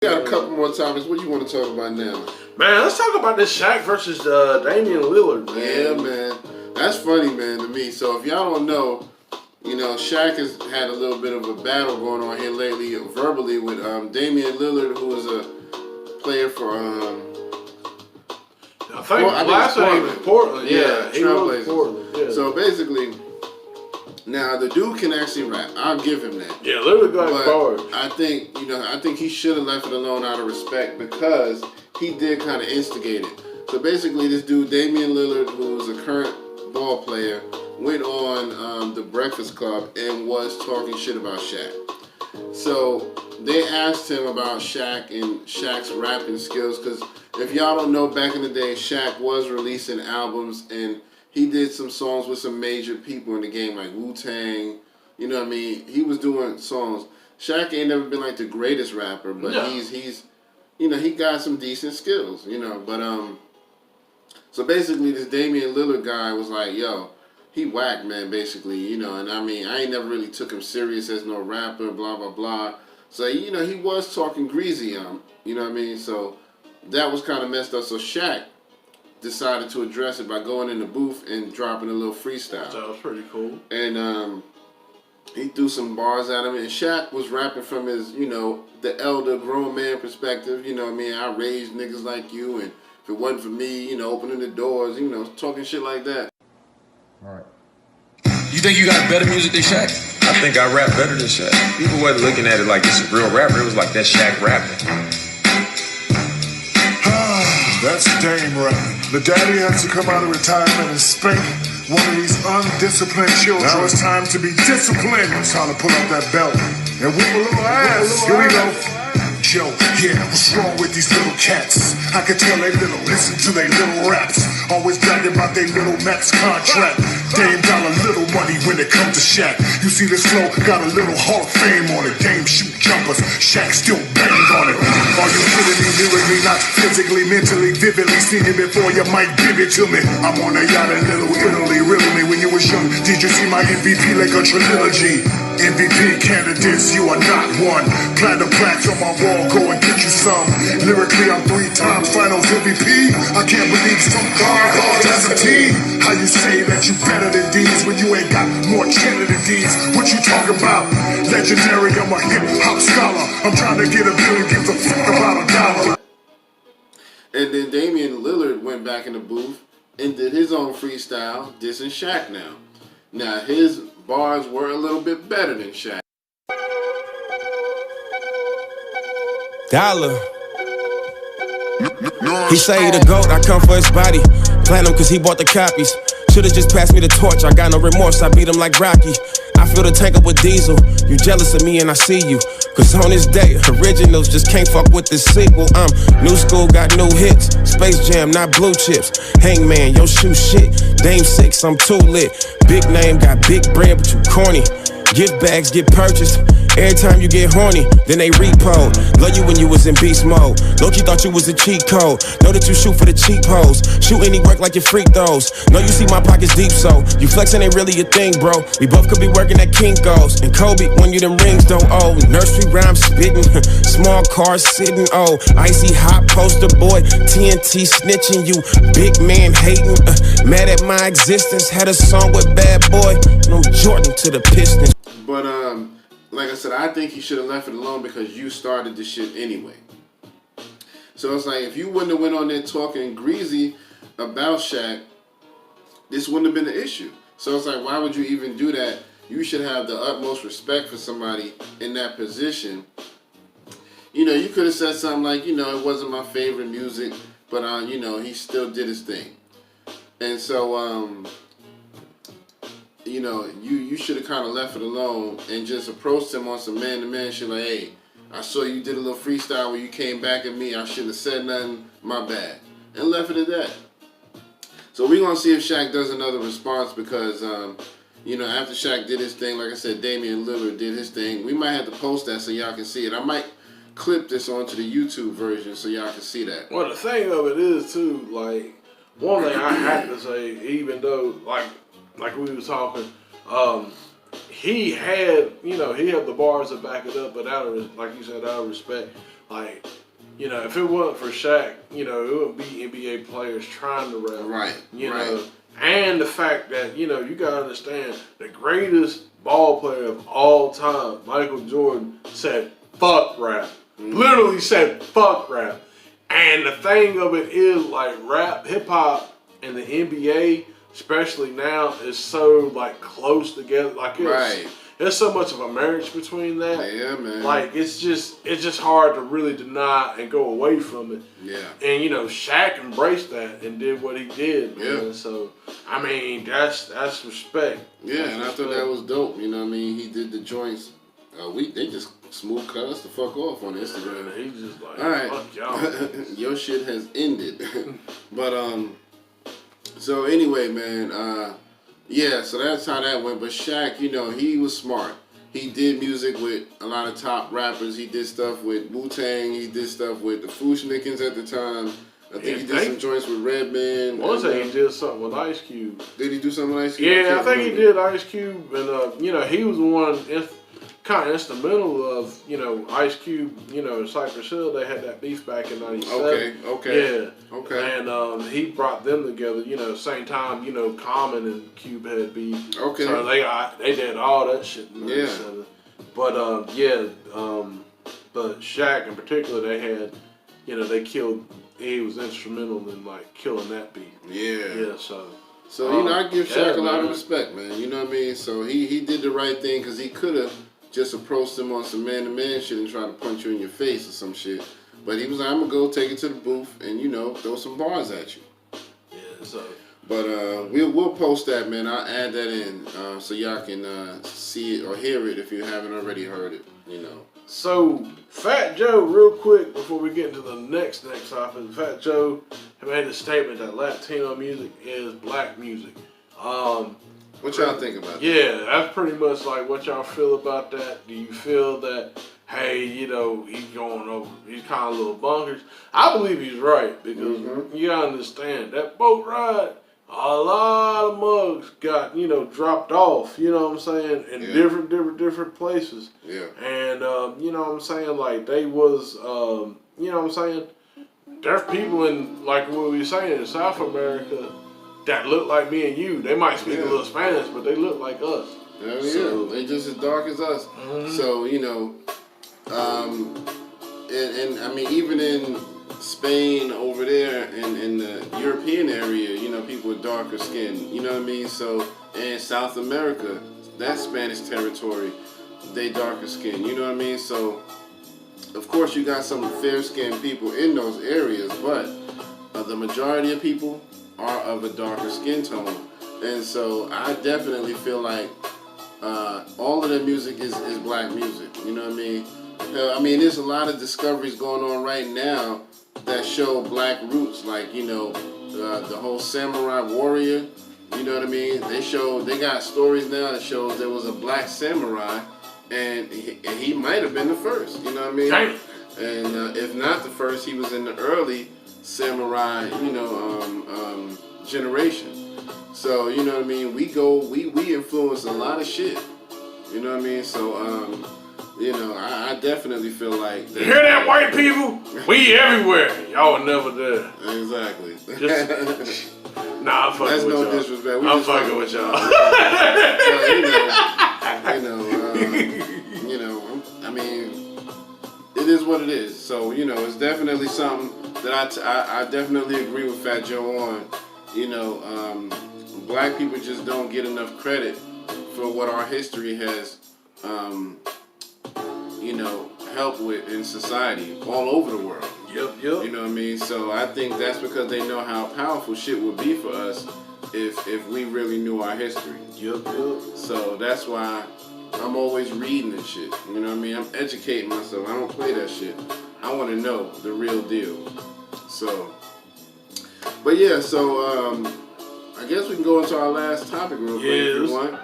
We got a couple more topics. What do you want to talk about now? Man, let's talk about this Shaq versus Damian Lillard, man. Yeah, man. That's funny, man, to me. So if y'all don't know, you know, Shaq has had a little bit of a battle going on here lately, verbally, with Damian Lillard, who is a player for I think last name was Portland. Yeah, he was Portland. Yeah. So basically, now the dude can actually rap. I'll give him that. Yeah, Lillard got bars. I think he should have left it alone out of respect because he did kind of instigate it. So basically, this dude Damian Lillard, who's a current ball player, went on the Breakfast Club and was talking shit about Shaq. So they asked him about Shaq and Shaq's rapping skills because if y'all don't know, back in the day, Shaq was releasing albums and he did some songs with some major people in the game like Wu Tang. You know what I mean? He was doing songs. Shaq ain't never been like the greatest rapper, but he's you know, he got some decent skills, you know. But so basically this Damian Lillard guy was like, yo, he whack, man, basically, you know. And I mean, I ain't never really took him serious as no rapper, blah, blah, blah. So, you know, he was talking greasy, you know what I mean? So that was kind of messed up. So Shaq decided to address it by going in the booth and dropping a little freestyle. That was pretty cool. And he threw some bars at him. And Shaq was rapping from his, you know, the elder grown man perspective. You know what I mean? I raised niggas like you. And if it wasn't for me, you know, opening the doors, you know, talking shit like that. All right. You think you got better music than Shaq? I think I rap better than Shaq. People wasn't looking at it like this is a real rapper. It was like that Shaq rapping. That's Dame rapping. The daddy has to come out of retirement and spank one of these undisciplined children. Now it's time to be disciplined. It's time to pull out that belt and whip a little ass. Here we go. Yo, yeah, what's wrong with these little cats? I can tell they little, listen to they little raps. Always bragging about they little max contract. Dame Dolla little money when it comes to Shaq. You see this flow, got a little Hall of Fame on it. Dame shoot jumpers, Shaq still bang on it. Are you kidding me? Lyrically, not physically, mentally, vividly. Seen it before, you might give it to me. I'm on a yacht in Little Italy. Riddle me when you was young. Did you see my MVP like a trilogy? MVP candidates, you are not one. Platinum plaques on my wall, go and get you some. Lyrically, I'm 3 times finals MVP. I can't believe some guard as a team. How you say that you better than these when you ain't got more cheddar than these? What you talking about? Legendary, I'm a hip-hop scholar. I'm trying to get $1 billion, gives a fuck about $1. And then Damian Lillard went back in the booth and did his own freestyle, dissing Shaq now. Now, his bars were a little bit better than Shaq. Dolla. He say he the GOAT, I come for his body. Platinum cause he bought the copies. Should've just passed me the torch, I got no remorse, I beat him like Rocky. I fill the tank up with diesel, you jealous of me and I see you. Cause on this day, originals just can't fuck with this sequel. I'm new school, got new hits. Space Jam, not blue chips. Hangman, yo shoe shit. Dame 6, I'm too lit. Big name, got big brand, but you corny. Gift bags get purchased. Every time you get horny, then they repo. Love you when you was in beast mode. Loki thought you was a cheat code. Know that you shoot for the cheap hoes. Shoot any work like your freak throws. Know you see my pockets deep, so you flexing ain't really a thing, bro. We both could be working at Kinko's. And Kobe, when you them rings don't owe. Nursery rhyme spitting, small cars sitting, oh. Icy hot poster boy, TNT snitching you. Big man hating, mad at my existence. Had a song with Bad Boy. No Jordan to the Pistons. But like I said, I think he should have left it alone because you started the shit anyway. So it's like if you wouldn't have went on there talking greasy about Shaq, this wouldn't have been the issue. So it's like, why would you even do that? You should have the utmost respect for somebody in that position. You know, you could have said something like, you know, it wasn't my favorite music, but you know, he still did his thing. And so you know, you should have kind of left it alone and just approached him on some man-to-man shit like, hey, I saw you did a little freestyle where you came back at me. I shouldn't have said nothing. My bad. And left it at that. So we're going to see if Shaq does another response because, you know, after Shaq did his thing, like I said, Damian Lillard did his thing. We might have to post that so y'all can see it. I might clip this onto the YouTube version so y'all can see that. Well, the thing of it is, too, like, one thing I have to say, even though, like we was talking, he had, you know, he had the bars to back it up, but out of, like you said, out of respect. Like, you know, if it wasn't for Shaq, you know, it wouldn't be NBA players trying to rap. Right. You know, and the fact that, you know, you got to understand the greatest ball player of all time, Michael Jordan, said, fuck rap. Literally said, fuck rap. And the thing of it is, like, rap, hip hop, and the NBA, especially now, is so, like, close together. Like, there's so much of a marriage between that. Yeah, man. Like, it's just hard to really deny and go away from it. Yeah. And, you know, Shaq embraced that and did what he did, man. Yeah. So, I mean, that's respect. Yeah, that's and I thought that was dope. You know what I mean? He did the joints. They just smooth cut us the fuck off on Instagram. He's just like, all right, fuck y'all. your shit has ended. But so anyway, man, yeah, so that's how that went. But Shaq, you know, he was smart. He did music with a lot of top rappers. He did stuff with Wu Tang. He did stuff with the Fushnikins at the time. I think he did some joints with Redman. I want to say he did something with Ice Cube. Did he do something with Ice Cube? Yeah, I think he did Ice Cube. And, you know, he was the one kind of instrumental of, you know, Ice Cube, you know, Cypress Hill. They had that beef back in 97. Okay. Yeah. Okay. And he brought them together, you know, same time, you know, Common and Cube had beef. Okay. So they did all that shit in 97. But, but Shaq in particular, they had, you know, he was instrumental in, like, killing that beef. Yeah, so. So, you know, I give Shaq a lot of respect, man. You know what I mean? So he did the right thing because he could have just approached him on some man-to-man shit and try to punch you in your face or some shit. But he was like, I'm going to go take it to the booth and, you know, throw some bars at you. Yeah, so. But we'll post that, man. I'll add that in so y'all can see it or hear it if you haven't already heard it, you know. So, Fat Joe, real quick, before we get into the next topic, Fat Joe made a statement that Latino music is black music. What y'all think about that? Yeah, that's pretty much like what y'all feel about that. Do you feel that, hey, you know, he's kind of a little bonkers? I believe he's right because you gotta understand that boat ride, a lot of mugs got, you know, dropped off, you know what I'm saying, in different places. Yeah. And, you know what I'm saying, like, they was, you know what I'm saying, there's people in, like what we were saying, in South America that look like me and you. They might speak a little Spanish, but they look like us. Hell yeah, they just as dark as us. So, you know, and I mean, even in Spain over there in the European area, you know, people with darker skin, you know what I mean? So, and South America, that Spanish territory, they darker skin, you know what I mean? So, of course, you got some fair-skinned people in those areas, but the majority of people are of a darker skin tone. And so I definitely feel like all of their music is black music, you know what I mean? I mean, there's a lot of discoveries going on right now that show black roots, like, you know, the whole samurai warrior, you know what I mean? They got stories now that shows there was a black samurai and he might have been the first, you know what I mean? Damn. And if not the first, he was in the early samurai, you know, generation. So, you know what I mean? We influence a lot of shit, you know what I mean? So, you know, I definitely feel like you hear that, white people? We everywhere. Y'all were never there. Exactly. Nah, I'm fucking That's with no y'all. disrespect. I'm fucking with y'all. You know, I mean, it is what it is. So, you know, it's definitely something that I definitely agree with Fat Joe on. You know, black people just don't get enough credit for what our history has, you know, helped with in society all over the world. Yep. You know what I mean? So I think that's because they know how powerful shit would be for us if we really knew our history. Yep. So that's why I'm always reading and shit. You know what I mean? I'm educating myself. I don't play that shit. I want to know the real deal. So, but yeah, so I guess we can go into our last topic real quick if you want,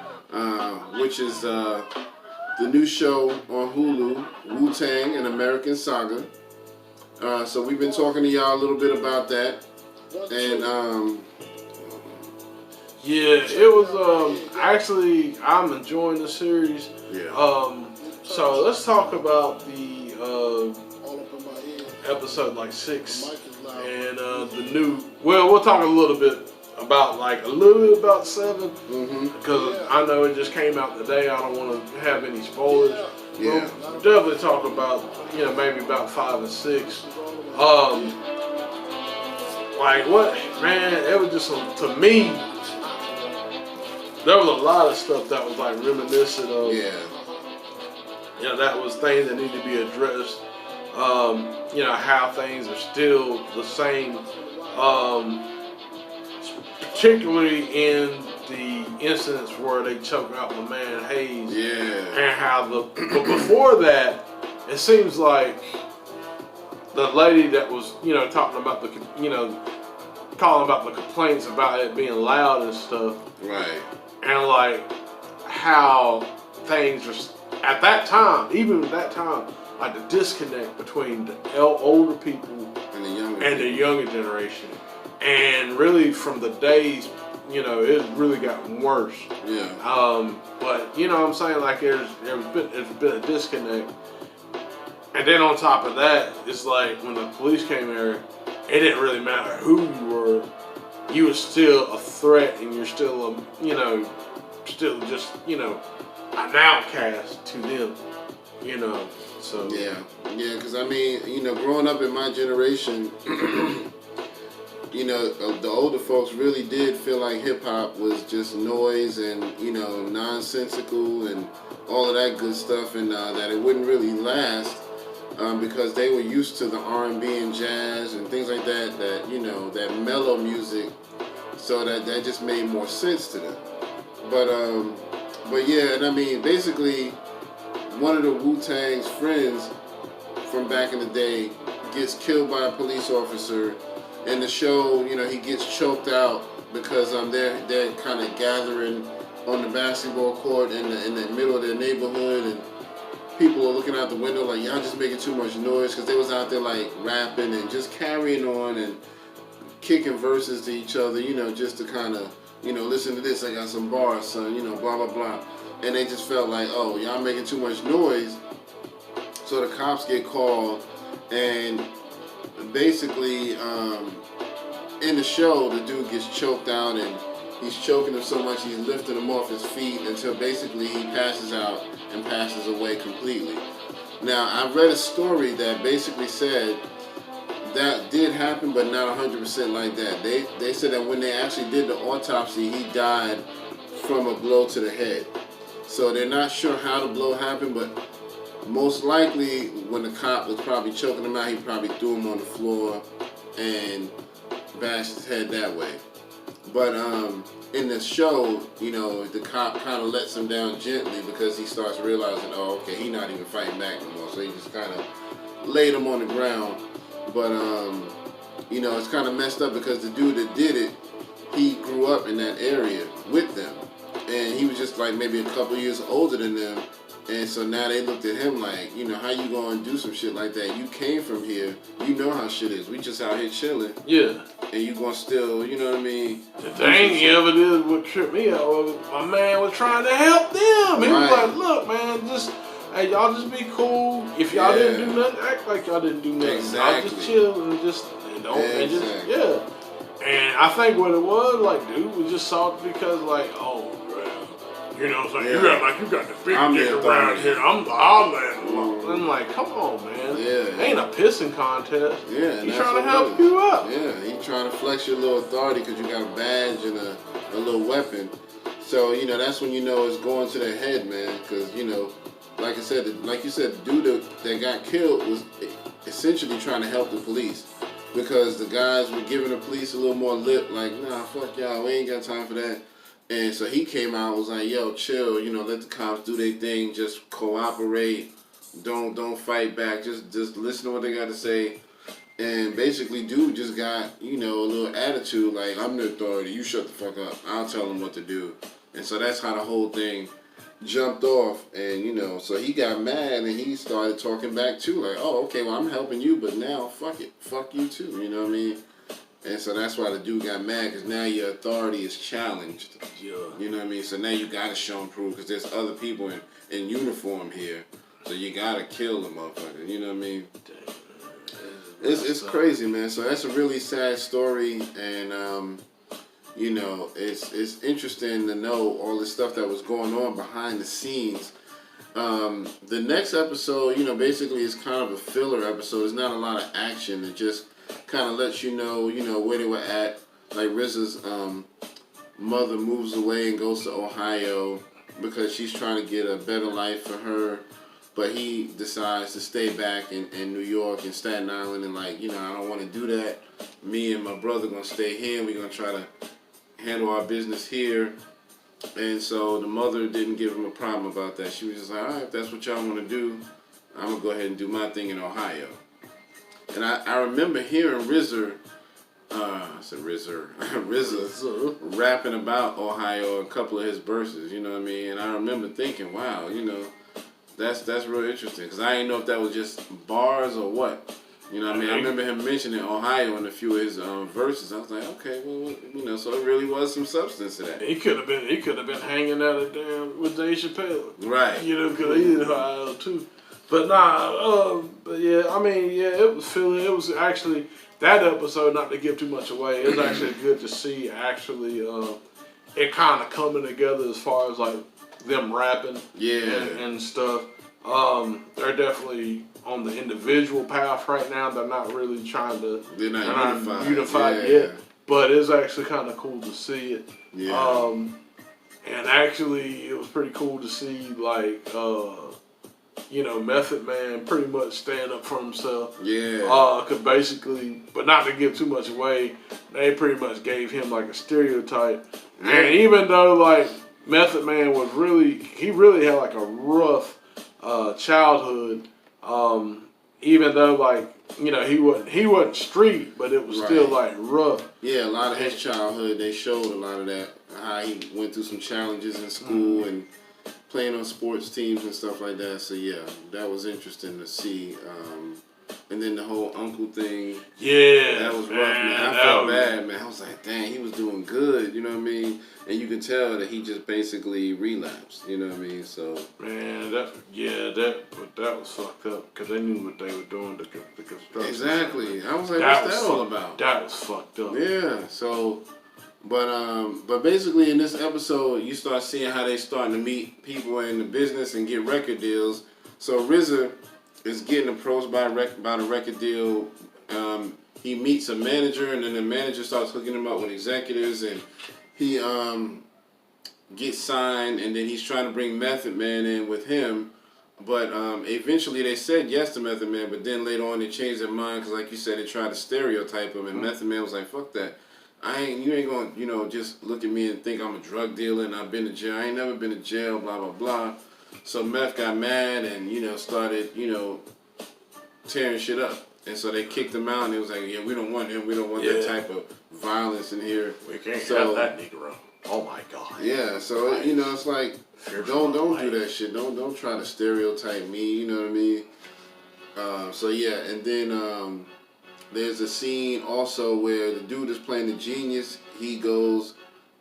which is the new show on Hulu, Wu Tang, an American Saga. So we've been talking to y'all a little bit about that, and yeah, it was actually I'm enjoying the series. Yeah. So let's talk about the episode like 6 and the new. Well, we'll talk a little bit about 7 because I know it just came out today. I don't want to have any spoilers. Yeah. We'll definitely talk about maybe about 5 and 6. Like what, man? It was just to me. There was a lot of stuff that was like reminiscent of. Yeah. That was things that need to be addressed. How things are still the same. Particularly in the incidents where they choked out my man Hayes. Yeah. And how but before that, it seems like the lady that was, talking about calling about the complaints about it being loud and stuff. Right. And like how things are at that time, even at that time, like the disconnect between the older people and the younger generation. And really from the days, it really gotten worse. Yeah. But what I'm saying, like there's been a disconnect. And then on top of that, it's like when the police came here, it didn't really matter who you were. You were still a threat, and you're still still just an outcast to them. So yeah, because I mean, growing up in my generation, the older folks really did feel like hip hop was just noise and nonsensical and all of that good stuff, and that it wouldn't really last because they were used to the R&B and jazz and things like that. That mellow music, so that just made more sense to them. But yeah, and I mean, basically, one of the Wu Tang's friends from back in the day gets killed by a police officer. In the show, he gets choked out because they're kind of gathering on the basketball court in the middle of their neighborhood, and people are looking out the window like, y'all just making too much noise, because they was out there like rapping and just carrying on and kicking verses to each other, just to kind of, listen to this, I got some bars, son, blah, blah, blah. And they just felt like, oh, y'all making too much noise. So the cops get called, and basically, in the show, the dude gets choked out, and he's choking him so much he's lifting him off his feet until basically he passes out and passes away completely. Now, I read a story that basically said that did happen, but not 100% like that. They said that when they actually did the autopsy, he died from a blow to the head. So they're not sure how the blow happened, but most likely when the cop was probably choking him out, he probably threw him on the floor and bashed his head that way. But in the show, the cop kind of lets him down gently because he starts realizing, oh, okay, he's not even fighting back no more. So he just kind of laid him on the ground. But, it's kind of messed up because the dude that did it, he grew up in that area with them. And he was just like maybe a couple years older than them. And so now they looked at him like, how you going to do some shit like that? You came from here. You know how shit is. We just out here chilling. Yeah. And you going to still, you know what I mean? The thing he ever did what tripped me out was my man was trying to help them. He was like, look, man, hey, y'all just be cool. If y'all didn't do nothing, act like y'all didn't do nothing. Exactly. Y'all just chill and yeah. And I think what it was, like, dude was just salty because, like, oh, you know what I'm saying? Yeah. You got the big dick around here. I'm I'm like, come on, man. Yeah. It ain't a pissing contest. Yeah. He's trying to help you up. Yeah, he's trying to flex your little authority because you got a badge and a little weapon. So, that's when it's going to their head, man. Because, like I said, like you said, the dude that got killed was essentially trying to help the police. Because the guys were giving the police a little more lip, like, nah, fuck y'all, we ain't got time for that. And so he came out and was like, yo, chill, let the cops do their thing, just cooperate, don't fight back, just listen to what they got to say. And basically, dude just got, a little attitude, like, I'm the authority, you shut the fuck up, I'll tell them what to do. And so that's how the whole thing jumped off. And, so he got mad and he started talking back too, like, oh, okay, well, I'm helping you, but now, fuck it, fuck you too, you know what I mean? And so that's why the dude got mad, because now your authority is challenged. Yeah. You know what I mean? So now you got to show and prove, because there's other people in uniform here. So you got to kill the motherfucker. You know what I mean? It's crazy, man. So that's a really sad story, and you know, it's interesting to know all the stuff that was going on behind the scenes. The next episode, you know, basically is kind of a filler episode. It's not a lot of action. It just kind of lets you know, where they were at. Like RZA's mother moves away and goes to Ohio because she's trying to get a better life for her. But he decides to stay back in New York and Staten Island and like, you know, I don't want to do that. Me and my brother going to stay here. We're going to try to handle our business here. And so the mother didn't give him a problem about that. She was just like, all right, if that's what y'all want to do, I'm going to go ahead and do my thing in Ohio. And I remember hearing RZA rapping about Ohio, a couple of his verses, you know what I mean? And I remember thinking, wow, you know, that's real interesting. Because I didn't know if that was just bars or what. You know what I mean? I remember him mentioning Ohio in a few of his verses. I was like, okay, well, you know, so it really was some substance to that. He could have been hanging out at with Dave Chappelle, right? You know, because he's in Ohio too. But nah, but yeah, I mean, yeah, it was feeling. It was actually that episode. Not to give too much away, it was actually good to see actually it kind of coming together as far as like them rapping, and stuff. They're definitely on the individual path right now. They're not really trying to. They're not unified yet. But it's actually kind of cool to see it. Yeah. And actually, it was pretty cool to see like you know, Method Man pretty much stand up for himself. Yeah. Cause basically, but not to give too much away, they pretty much gave him like a stereotype. Yeah. And even though like Method Man was he really had like a rough childhood. Even though like, you know, he wasn't street, but it was still like rough. Yeah, a lot of his childhood, they showed a lot of that. How he went through some challenges in school and playing on sports teams and stuff like that. So yeah, that was interesting to see. And then the whole uncle thing. Yeah, that was rough, man. I felt bad, man. I was like, dang, he was doing good. You know what I mean? And you could tell that he just basically relapsed. You know what I mean? So man, that was fucked up because they knew what they were doing to the construction. Exactly. I was like, what's that all about? That was fucked up. Yeah. So. But basically in this episode, you start seeing how they starting to meet people in the business and get record deals. So RZA is getting approached by the record deal. He meets a manager, and then the manager starts hooking him up with executives, and he gets signed, and then he's trying to bring Method Man in with him. But eventually they said yes to Method Man, but then later on they changed their mind because, like you said, they tried to stereotype him, and Method Man was like, fuck that. You ain't gonna, you know, just look at me and think I'm a drug dealer and I've been to jail. I ain't never been to jail, blah, blah, blah. So Meth got mad and, you know, started, you know, tearing shit up. And so they kicked him out and it was like, yeah, we don't want him. We don't want that type of violence in here. We can't have that Negro. Oh my God. Yeah, so, you know, it's like, don't do that shit. Don't try to stereotype me, you know what I mean? So yeah, and then, there's a scene also where the dude is playing the genius. He goes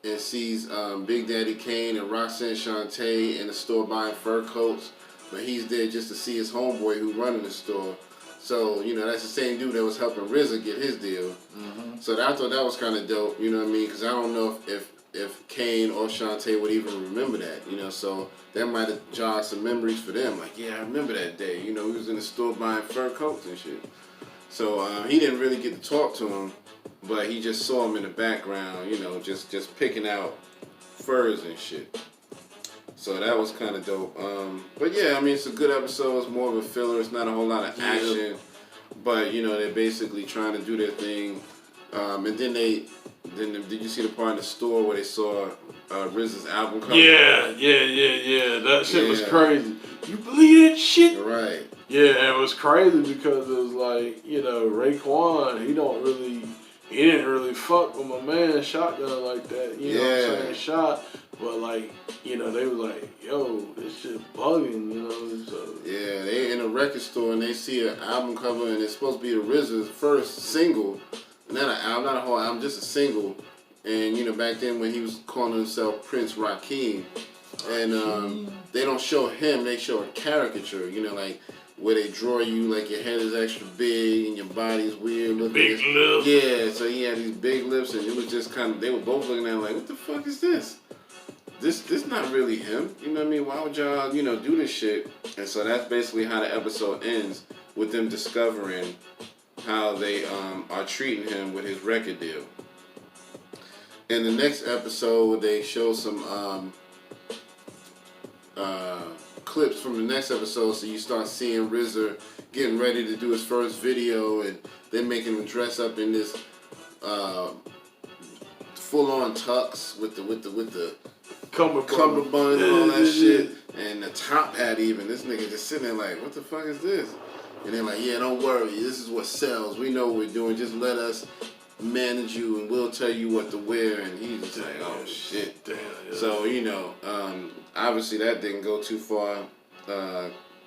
and sees Big Daddy Kane and Roxanne Shante in the store buying fur coats. But he's there just to see his homeboy who's running the store. So, you know, that's the same dude that was helping RZA get his deal. Mm-hmm. So I thought that was kind of dope, you know what I mean? Because I don't know if Kane or Shante would even remember that, you know? So that might have jogged some memories for them. Like, yeah, I remember that day. You know, we was in the store buying fur coats and shit. So he didn't really get to talk to him, but he just saw him in the background, you know, just picking out furs and shit. So that was kind of dope. But yeah, I mean, it's a good episode. It's more of a filler. It's not a whole lot of action, but you know, they're basically trying to do their thing. And then did you see the part in the store where they saw RZA's album cover? Yeah. That shit was crazy. You believe that shit? Right. Yeah, it was crazy because it was like, you know, Raekwon, he didn't really fuck with my man Shotgun like that, you know what I'm saying, Shot. But like, you know, they was like, yo, this shit bugging, you know. So. Yeah, they in a record store and they see an album cover and it's supposed to be the RZA's first single. Not an album, not a whole album, just a single. And, you know, back then when he was calling himself Prince Rakeem, And they don't show him, they show a caricature, you know, like where they draw you like your head is extra big and your body's weird looking. Big lips. Yeah, so he had these big lips and it was just kind of, they were both looking at him like, what the fuck is this? This not really him. You know what I mean? Why would y'all, you know, do this shit? And so that's basically how the episode ends, with them discovering how they are treating him with his record deal. In the next episode, they show some clips from the next episode, so you start seeing RZA getting ready to do his first video, and they're making him dress up in this full-on tux with the cummerbund and all that shit, and the top hat even. This nigga just sitting there like, what the fuck is this? And they're like, yeah, don't worry, this is what sells. We know what we're doing. Just let us manage you and we'll tell you what to wear. And he's just like, oh shit. Damn, yeah. So, you know, obviously that didn't go too far.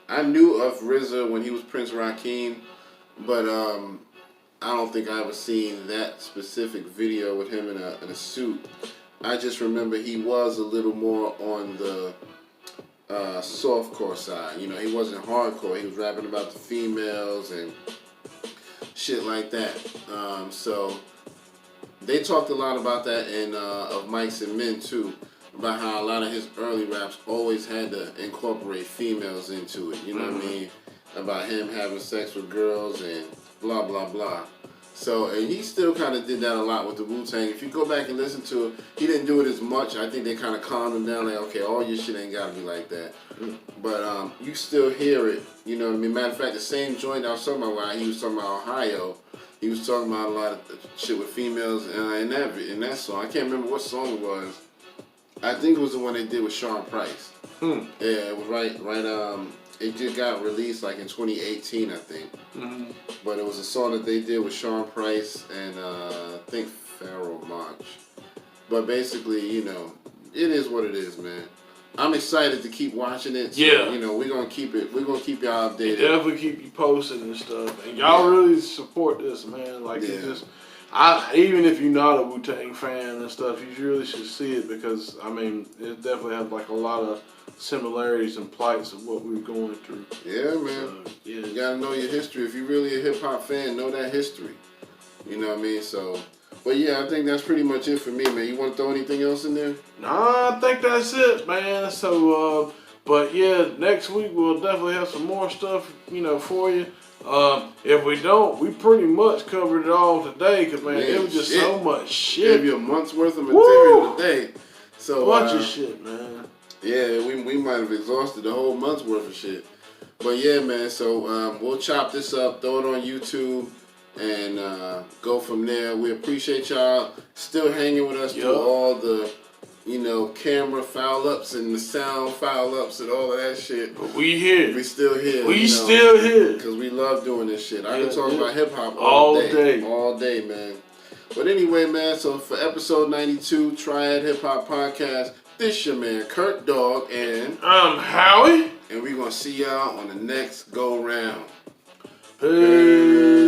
I knew of RZA when he was Prince Rakeem, but I don't think I ever seen that specific video with him in a suit. I just remember he was a little more on the softcore side. You know, he wasn't hardcore. He was rapping about the females and shit like that. So they talked a lot about that in of Mics and Men too, about how a lot of his early raps always had to incorporate females into it. You know what I mean? About him having sex with girls and blah blah blah. So, and he still kind of did that a lot with the Wu Tang. If you go back and listen to it, he didn't do it as much. I think they kind of calmed him down, like, okay, all your shit ain't gotta be like that. But you still hear it, you know what I mean? Matter of fact, the same joint I was talking about while he was talking about Ohio, he was talking about a lot of shit with females in that song. I can't remember what song it was. I think it was the one they did with Sean Price. Yeah, it was right. It just got released like in 2018, I think. But it was a song that they did with Sean Price and I think Pharoah Monch. But basically, you know, it is what it is, man. I'm excited to keep watching it. So, Yeah. You know, we're gonna keep y'all updated. Definitely keep you posted and stuff. And y'all really support this, man. Like, it just, even if you're not a Wu Tang fan and stuff, you really should see it because, I mean, it definitely has like a lot of similarities and plights of what we're going through. Yeah, man. So, yeah. You gotta know your history. If you're really a hip hop fan, know that history. You know what I mean? So, but yeah, I think that's pretty much it for me, man. You want to throw anything else in there? Nah, I think that's it, man. So, but yeah, next week we'll definitely have some more stuff, you know, for you. If we don't, we pretty much covered it all today, cause man, it was just so much shit. Gave you a month's worth of material today. So bunch of shit, man. Yeah, we might have exhausted the whole month's worth of shit. But yeah, man, so we'll chop this up, throw it on YouTube, and go from there. We appreciate y'all still hanging with us through all the, you know, camera foul-ups and the sound foul-ups and all of that shit. But we here. We still here. We still here. Because we love doing this shit. I can talk about hip-hop all day. All day, man. But anyway, man, so for episode 92, Triad Hip Hop Podcast, this your man, Kurt Dog, and I'm Howie. And we're going to see y'all on the next go-round. Peace.